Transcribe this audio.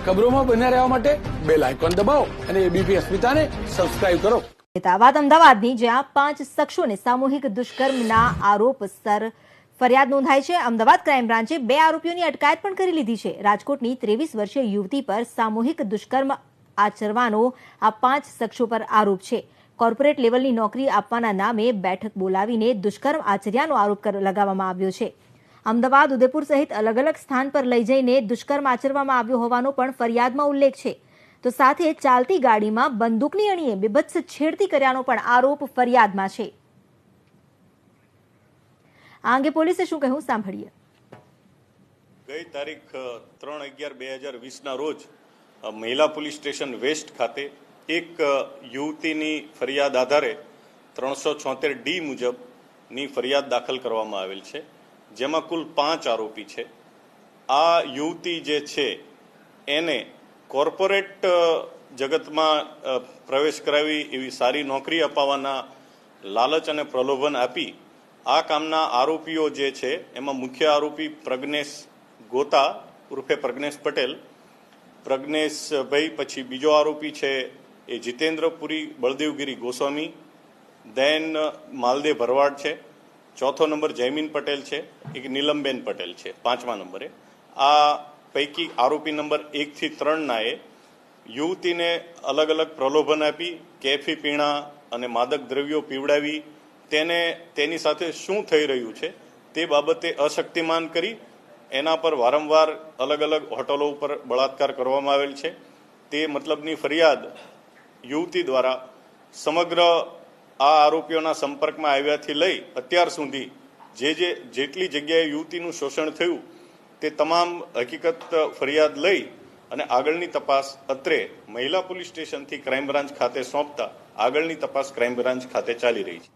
ખબરોમાં બન્યા રહેવા માટે બેલ આઇકોન દબાવો અને એબીપી અસ્મિતાને સબસ્ક્રાઇબ કરો. વાત અમદાવાદની, જ્યાં 5 શખ્સોને સામૂહિક દુષ્કર્મના આરોપસર ફરિયાદ નોંધાઈ છે. અમદાવાદ ક્રાઇમ બ્રાન્ચે 2 આરોપીઓની અટકાયત પણ કરી લીધી છે. રાજકોટની 23 વર્ષીય યુવતી પર સામૂહિક દુષ્કર્મ આચરવાનો આ 5 શખ્સો પર આરોપ છે. કોર્પોરેટ લેવલની નોકરી આપવાના નામે બેઠક બોલાવીને દુષ્કર્મ આચર્યાનો આરોપ લગાવવામાં આવ્યો છે. અમદાવાદ, ઉદયપુર સહિત અલગ અલગ સ્થાન પર લઈ જઈને દુષ્કર્મ આચરવામાં આવ્યો હોવાનો પણ ફરિયાદમાં ઉલ્લેખ છે. તો સાથે ચાલતી ગાડીમાં બંદૂકની અણીએ બીભત્સ છેડતી કર્યાનો પણ આરોપ ફરિયાદમાં છે. આ અંગે પોલીસે શું કહ્યું, સાંભળીએ. ગઈ તારીખ 3/11/2020 રોજ મહિલા પોલીસ સ્ટેશન વેસ્ટ ખાતે એક યુવતીની ફરિયાદ આધારે 376D મુજબની ફરિયાદ દાખલ કરવામાં આવેલ છે, જેમાં કુલ 5 આરોપી છે. આ યુવતી જે છે એને કોર્પોરેટ જગતમાં પ્રવેશ કરાવી એવી સારી નોકરી અપાવવાના લાલચ અને પ્રલોભન આપી આ કામના આરોપીઓ જે છે એમાં મુખ્ય આરોપી પ્રજ્ઞેશ ગોતા ઉર્ફે પ્રજ્ઞેશ પટેલ, પ્રજ્ઞેશભાઈ. પછી બીજો આરોપી છે એ જીતેન્દ્રપુરી બળદેવગીરી ગોસ્વામી, દેન માલદેવ ભરવાડ છે, ચોથો નંબર જયમીન પટેલ છે, એક નીલમબેન પટેલ છે 5મા નંબરે. આ પૈકી આરોપી નંબર 1 થી 3 એ યુવતીને અલગ અલગ પ્રલોભન આપી કેફી પીણા અને માદક દ્રવ્યો પીવડાવી તેને તેની સાથે શું થઈ રહ્યું છે તે બાબતે અશક્તિમાન કરી એના પર વારંવાર અલગ અલગ હોટલો ઉપર બળાત્કાર કરવામાં આવેલ છે. તે મતલબની ફરિયાદ યુવતી દ્વારા સમગ્ર આ આરોપીઓના સંપર્કમાં આવ્યાથી લઈ અત્યાર સુધી જેટલી જગ્યાએ યુવતીનું શોષણ થયું તે તમામ હકીકત ફરિયાદ લઈ અને આગળની તપાસ અત્રે મહિલા પોલીસ સ્ટેશનથી ક્રાઇમ બ્રાન્ચ ખાતે સોંપતા આગળની તપાસ ક્રાઇમ બ્રાન્ચ ખાતે ચાલી રહી છે.